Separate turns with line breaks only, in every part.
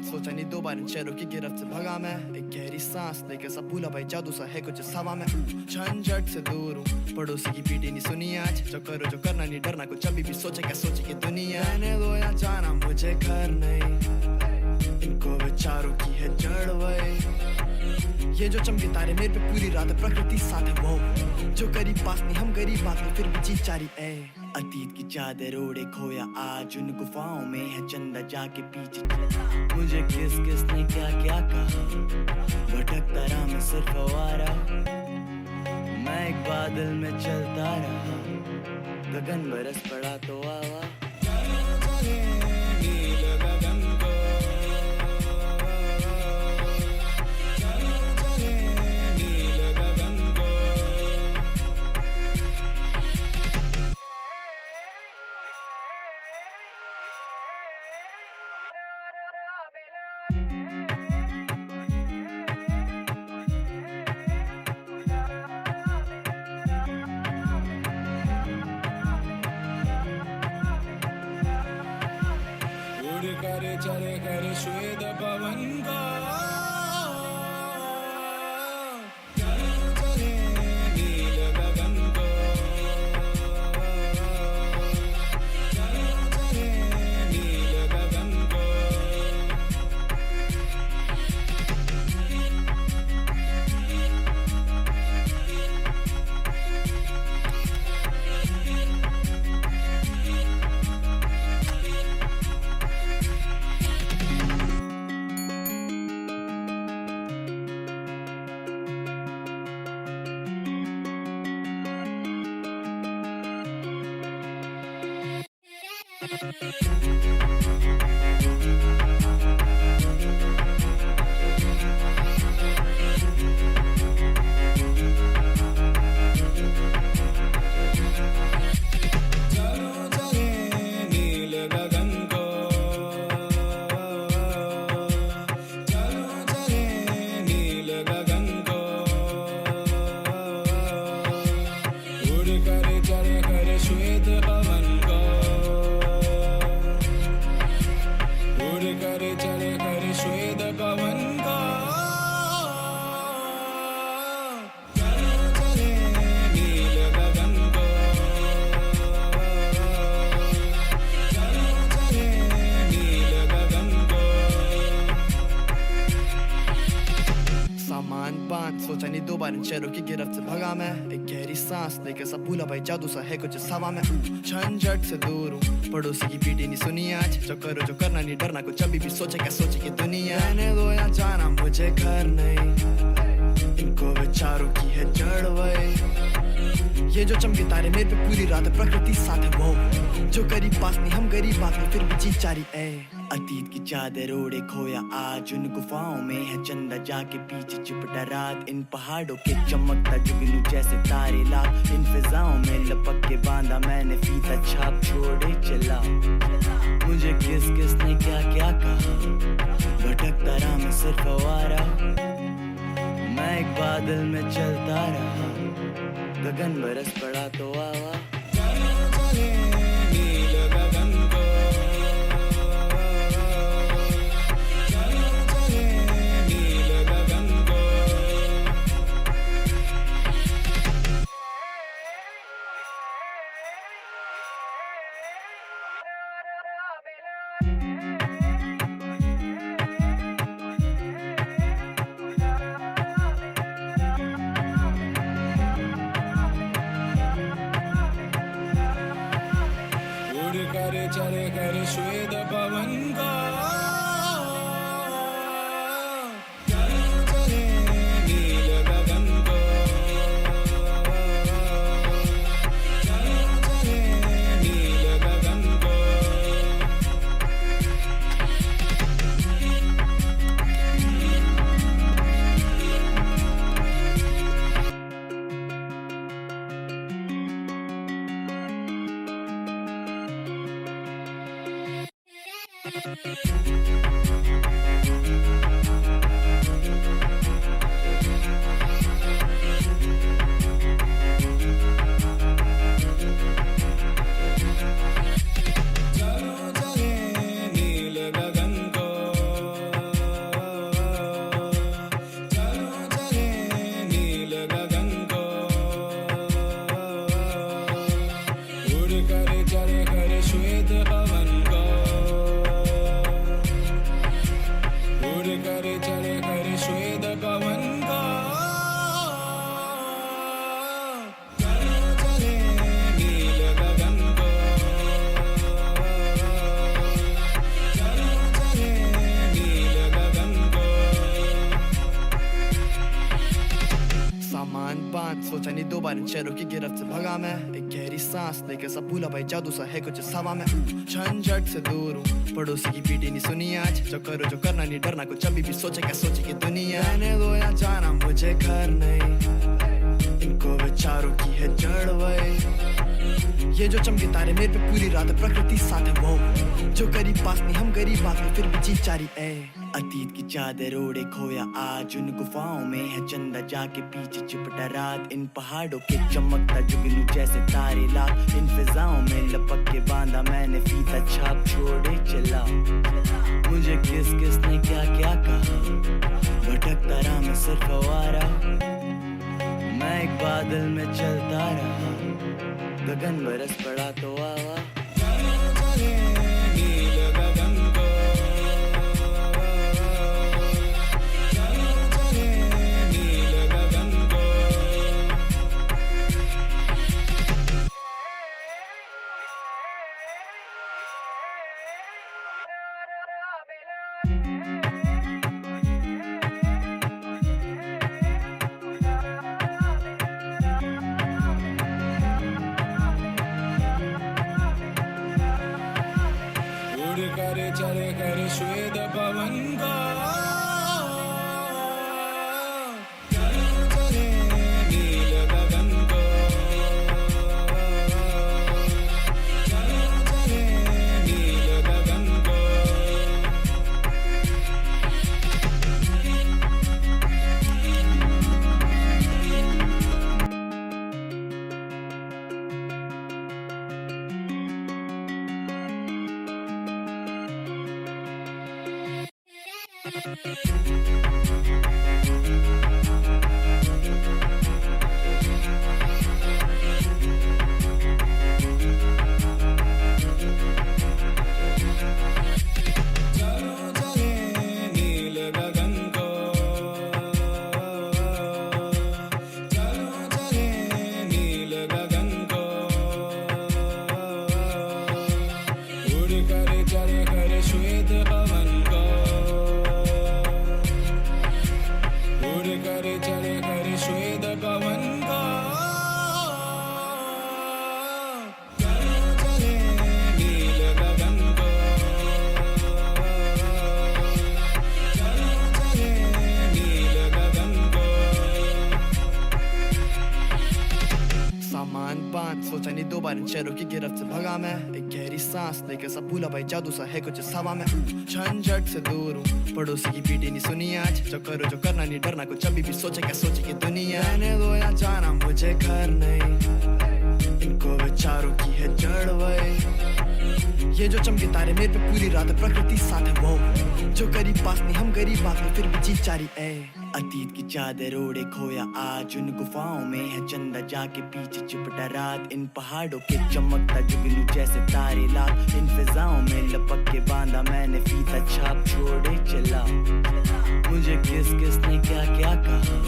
सोचा नहीं दो बार इन शहरों की गिरफ्त से भगा मैं। एक गहरी सांस लेकर सब भूला भाई जादू सा है कुछ इस हवा में। झंझट से दूर हूँ, पड़ोसी की पीटी नहीं सुनी आज। जो करो जो करना नहीं डरना, कुछ अभी भी सोचे क्या सोचे की दुनिया। रहने दो या जाना मुझे घर नहीं, इनको विचारों की है जड़ वही। ये जो चमके तारे मेरे पे पूरी रात प्रकृति साथ है वो। जो करीब पास नहीं हम गरीब बात नहीं फिर भी जी चारी ए। अतीत की चादर ओढ़े खोया आज उन गुफाओं में है चंदा जाके पीछे। मुझे किस किस ने क्या क्या कहा, भटकता रहा मैं सिर्फ आवारा। मैं एक बादल में चलता रहा, गगन बरस पड़ा तो आवा।
करे चले करे श्वेत पवन का चले नील गगन को। चले नील गगन को। श्वेत पवन को उड़ करे चले करे श्वेत पवन को। चले नील गगन को। चले नील गगन को।
सामान बांध सोचा नहीं दो बार इन शहरों की गिरफ्त से भगा मैं। एक गहरी सांस लेकर सब भूला भाई जादू सा है कुछ इस हवा में। झंझट से दूर हूँ, पड़ोसी की पीटी नहीं सुनी आज। जो करो जो करना नहीं डरना, कुछ अभी भी सोचे क्या सोचे की दुनिया। रहने दो या जाना मुझे घर नहीं, इनको विचारों की है जड़ वही। ये जो चमके तारे मेरे पे पूरी रात प्रकृति साथ है वो। जो करीब पास नहीं हम गरीब बात नहीं फिर भी जी चारी ए। अतीत की चादर ओढ़े खोया आज उन गुफाओं में है चंदा जाके पीछे चिपटा रात। इन पहाड़ों के चमकता जुगनू जैसे तारे लाख। इन फिजाओं में लपक के बांधा मैंने फीता छाप छोड़े चला। मुझे किस किस ने क्या क्या कहा, भटकता रहा मैं सिर्फ आवारा। मैं एक बादल में चलता रहा, गगन बरस पड़ा तो आवा।
चले नील गगन को। चले नील गगन को। करे चले करे श्वेत पवन का चलो चले नील गगन को चलो चले नील गगन को
सोचा नहीं दो बार इन शहरों की गिरफ्त से भगा मैं एक गहरी सांस लेकर सब भूला भाई जादू सा है कुछ इस हवा में झंझट से दूर हूँ पड़ोसी की पीटी नहीं सुनी आज जो करो जो करना नहीं डरना कुछ अभी भी सोचे क्या सोचे की दुनिया रहने दो या जाना मुझे घर नहीं इनको विचारों की है जड़ वही ये जो चमके तारे मेरे पे पूरी रात प्रकृति साथ है वो जो गरीब पास नहीं हम गरीब बात में फिर भी जी चारी ए अतीत की चादर ओढ़े खोया आज उन गुफाओं में है चंदा जाके पीछे चिपटा रात इन पहाड़ों के चमकता जुगनू जैसे तारे लाख इन फिजाओं में लपक के बांधा मैंने फीता छाप छोड़े चला मुझे किस किस ने क्या क्या कहा भटकता रहा मैं सिर्फ आवारा मैं एक बादल में चलता रहा गगन बरस पड़ा तो आवा
करे चले करे श्वेत पवन का चलो चले नील गगन को चलो चले नील गगन को
सोचा नहीं दो बार इन शहरों की गिरफ्त से भगा मैं एक गहरी सांस लेकर सब भूला भाई जादू सा है कुछ इस हवा में झंझट से दूर हूँ पड़ोसी की पीटी नहीं सुनी आज जो करो जो करना नहीं डरना कुछ अभी भी सोचे क्या सोचे की दुनिया रहने दो या जाना मुझे घर नहीं इनको विचारों की है जड़ वही ये जो चमके तारे मेरे पे पूरी रात प्रकृति साथ है वो जो गरीब पास नहीं हम गरीब बात में फिर भी जी चारी ए अतीत की चादर ओढ़े खोया आज उन गुफाओं में है चंदा जाके पीछे चिपटा रात इन पहाड़ों के चमकता जुगनू जैसे तारे लाख इन फिजाओं में लपक के बांधा मैंने फीता छाप छोड़े चला मुझे किस किस ने क्या क्या कहा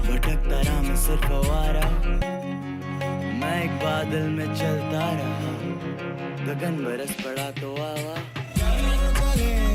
भटकता रहा मैं सिर्फ आवारा मैं एक बादल में चलता रहा गगन बरस पड़ा तो आवा
चले